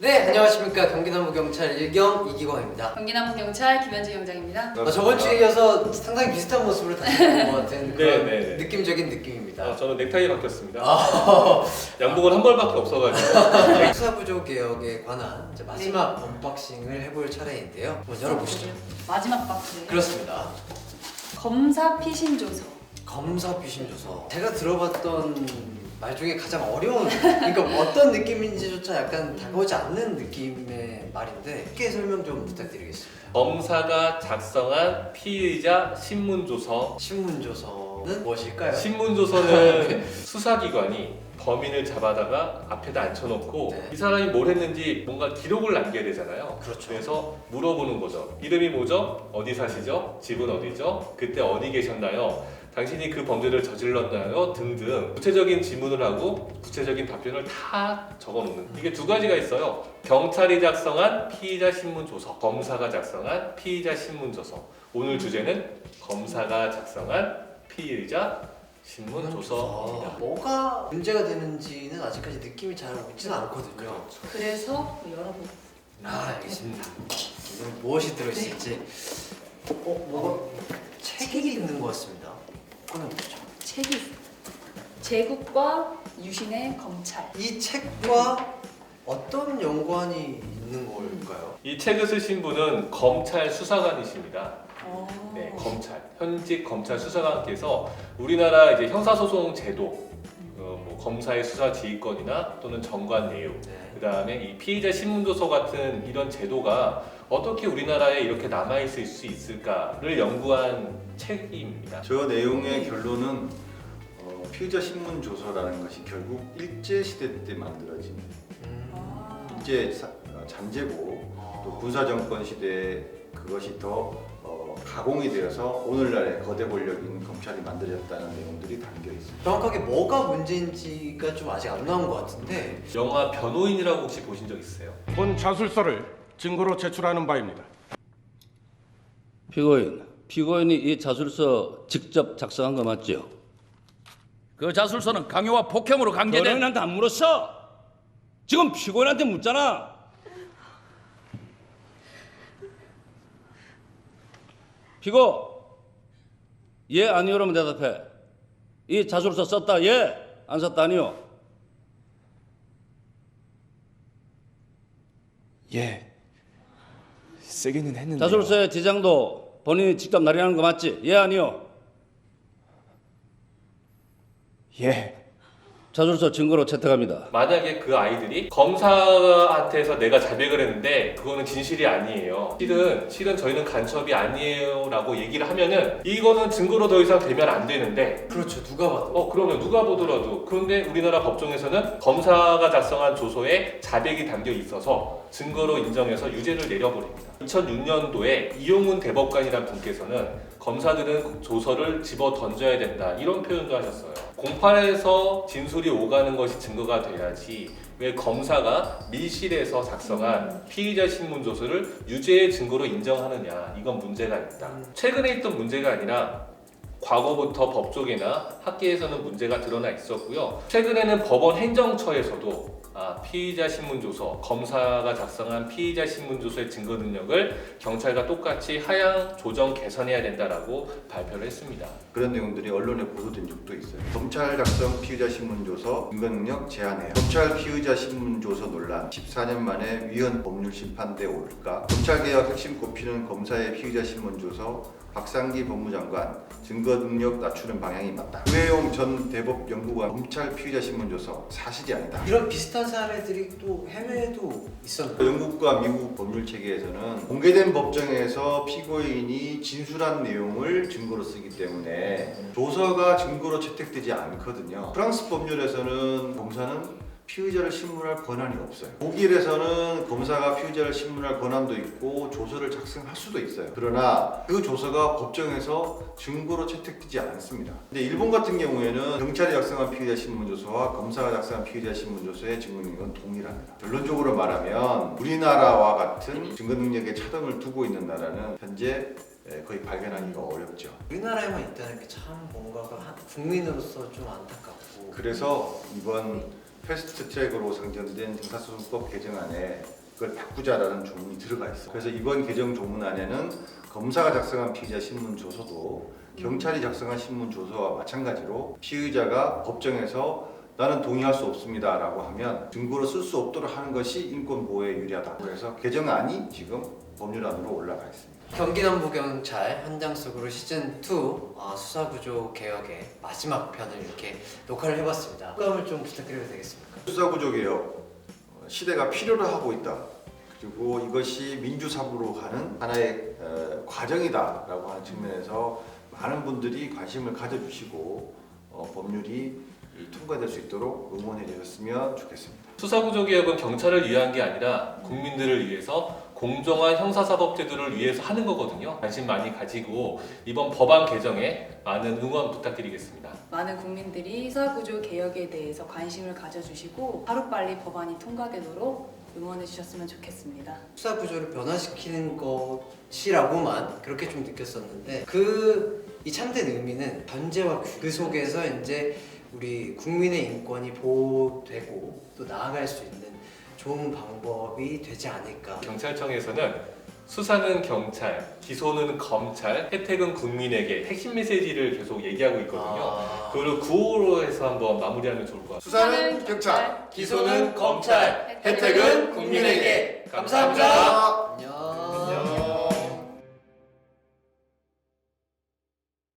네, 안녕하십니까. 경기남부경찰 1경 이기광입니다. 경기남부경찰 김현지 경장입니다. 저번 주에 이어서 상당히 비슷한 모습으로 다시 보는 것 같은 그런 네. 느낌적인 느낌입니다. 저는 넥타이 바뀌었습니다. 양복은 한 벌밖에 없어가지고. 수사부조 개혁에 관한 이제 마지막 언박싱을 해볼 차례인데요. 한번 열어보시죠. 마지막 박스. 그렇습니다. 검사 피신 조서. 검사 비신 조서. 제가 들어봤던 말 중에 가장 어려운, 그러니까 어떤 느낌인지조차 약간 다가오지 않는 느낌의 말인데 쉽게 설명 좀 부탁드리겠습니다. 검사가 작성한 피의자 신문조서. 신문조서는 무엇일까요? 신문조서는 수사기관이 범인을 잡아다가 앞에다 앉혀놓고 네. 이 사람이 뭘 했는지 뭔가 기록을 남겨야 되잖아요. 그렇죠. 그래서 물어보는 거죠. 이름이 뭐죠? 어디 사시죠? 집은 어디죠? 그때 어디 계셨나요? 당신이 그 범죄를 저질렀나요? 등등 구체적인 질문을 하고 구체적인 답변을 다 적어놓는, 이게 두 가지가 있어요. 경찰이 작성한 피의자 신문조서, 검사가 작성한 피의자 신문조서. 오늘 주제는 검사가 작성한 피의자 신문조서입니다. 뭐가 문제가 되는지는 아직까지 느낌이 잘 오지는 않거든요. 그래서 열어보고. 알겠습니다. 이건 무엇이 들어있을지. 뭐가 책이 있는 것 같습니다. 꺼내보시죠. 책이 있어요. 제국과 유신의 검찰. 이 책과 어떤 연관이 있는 걸까요? 이 책을 쓰신 분은 검찰 수사관이십니다. 네, 검찰, 현직 검찰 수사관께서 우리나라 이제 형사소송 제도, 뭐 검사의 수사 지휘권이나 또는 정관 내용, 네. 그다음에 이 피의자 신문조서 같은 이런 제도가 어떻게 우리나라에 이렇게 남아있을 수 있을까를 연구한 책입니다. 저 내용의 결론은 피의자 신문 조서라는 것이 결국 일제 시대 때 만들어진 일제 잔재고 또 군사 정권 시대에 그것이 더 가공이 되어서 오늘날의 거대 권력인 검찰이 만들어졌다는 내용들이 담겨 있습니다. 정확하게 뭐가 문제인지가 좀 아직 안 나온 것 같은데 영화 변호인이라고 혹시 보신 적 있으세요? 본 자술서를 증거로 제출하는 바입니다. 피고인이 이 자술서 직접 작성한 거 맞죠? 그 자술서는 강요와 폭행으로 강제된. 변호인한테 안 물었어. 지금 피고인한테 묻잖아. 피고, 예 아니오라면 대답해. 이 자술서 썼다 예, 안 썼다 아니요? 예, 쓰기는 했는데. 자술서의 지장도 본인이 직접 날인하는 거 맞지? 예 아니요? 예, 자술서 증거로 채택합니다. 만약에 그 아이들이 검사한테서 내가 자백을 했는데 그거는 진실이 아니에요, 실은 저희는 간첩이 아니에요 라고 얘기를 하면은 이거는 증거로 더 이상 되면 안 되는데, 그렇죠. 누가 봐도 그러면 누가 보더라도. 그런데 우리나라 법정에서는 검사가 작성한 조서에 자백이 담겨 있어서 증거로 인정해서 유죄를 내려버립니다. 2006년도에 이용훈 대법관이란 분께서는 검사들은 조서를 집어 던져야 된다, 이런 표현도 하셨어요. 공판에서 진술이 오가는 것이 증거가 돼야지 왜 검사가 밀실에서 작성한 피의자 신문조서를 유죄의 증거로 인정하느냐, 이건 문제가 있다. 최근에 있던 문제가 아니라 과거부터 법조계나 학계에서는 문제가 드러나 있었고요. 최근에는 법원 행정처에서도 피의자 신문조서, 검사가 작성한 피의자 신문조서의 증거 능력을 경찰과 똑같이 하향 조정 개선해야 된다라고 발표를 했습니다. 그런 내용들이 언론에 보도된 적도 있어요. 검찰 작성 피의자 신문 조서 증거 능력 제한해요. 검찰 피의자 신문 조서 논란 14년 만에 위헌 법률 심판대 올까? 검찰개혁 핵심 꼽히는 검사의 피의자 신문 조서, 박상기 법무장관 증거 능력 낮추는 방향이 맞다. 유해용 전 대법 연구관 검찰 피의자 신문 조서 사실이 아니다. 이런 비슷한 사례들이 또 해외에도 있었나요? 영국과 미국 법률 체계에서는 공개된 법정에서 피고인이 진술한 내용을 증거로 쓰기 때문에 조서가 증거로 채택되지 않거든요. 프랑스 법률에서는 검사는 피의자를 신문할 권한이 없어요. 독일에서는 검사가 피의자를 신문할 권한도 있고 조서를 작성할 수도 있어요. 그러나 그 조서가 법정에서 증거로 채택되지 않습니다. 근데 일본 같은 경우에는 경찰이 작성한 피의자 신문조서와 검사가 작성한 피의자 신문조서의 증거 능력은 동일합니다. 결론적으로 말하면 우리나라와 같은 증거 능력에 차등을 두고 있는 나라는 현재 거의 발견하기가 어렵죠. 우리나라에만 있다는 게 참 뭔가가 국민으로서 좀 안타깝고. 그래서 이번 패스트트랙으로 상정된 형사소송법 개정안에 그걸 바꾸자라는 조문이 들어가 있어. 그래서 이번 개정 조문안에는 검사가 작성한 피의자 신문 조서도 경찰이 작성한 신문 조서와 마찬가지로 피의자가 법정에서 나는 동의할 수 없습니다라고 하면 증거로 쓸 수 없도록 하는 것이 인권 보호에 유리하다. 그래서 개정안이 지금 법률안으로 올라가 있습니다. 경기남부경찰 현장 속으로 시즌 2 수사구조 개혁의 마지막 편을 이렇게 녹화를 해봤습니다. 소감을 좀 부탁드려도 되겠습니까? 수사구조 개혁 시대가 필요로 하고 있다. 그리고 이것이 민주사부로 가는 하나의 과정이다라고 하는 측면에서 많은 분들이 관심을 가져주시고 법률이 통과될 수 있도록 응원해 주셨으면 좋겠습니다. 수사구조 개혁은 경찰을 위한 게 아니라 국민들을 위해서 공정한 형사사법제도를 위해서 하는 거거든요. 관심 많이 가지고 이번 법안 개정에 많은 응원 부탁드리겠습니다. 많은 국민들이 수사구조 개혁에 대해서 관심을 가져주시고 하루빨리 법안이 통과되도록 응원해 주셨으면 좋겠습니다. 수사구조를 변화시키는 것이라고만 그렇게 좀 느꼈었는데 이 참된 의미는 전제와 그 속에서 이제 우리 국민의 인권이 보호되고 또 나아갈 수 있는 좋은 방법이 되지 않을까. 경찰청에서는 수사는 경찰, 기소는 검찰, 혜택은 국민에게 핵심 메시지를 계속 얘기하고 있거든요. 그걸 구호로 해서 한번 마무리하면 좋을 것 같아요. 수사는 경찰, 기소는 검찰, 혜택은 국민에게. 감사합니다. 안녕.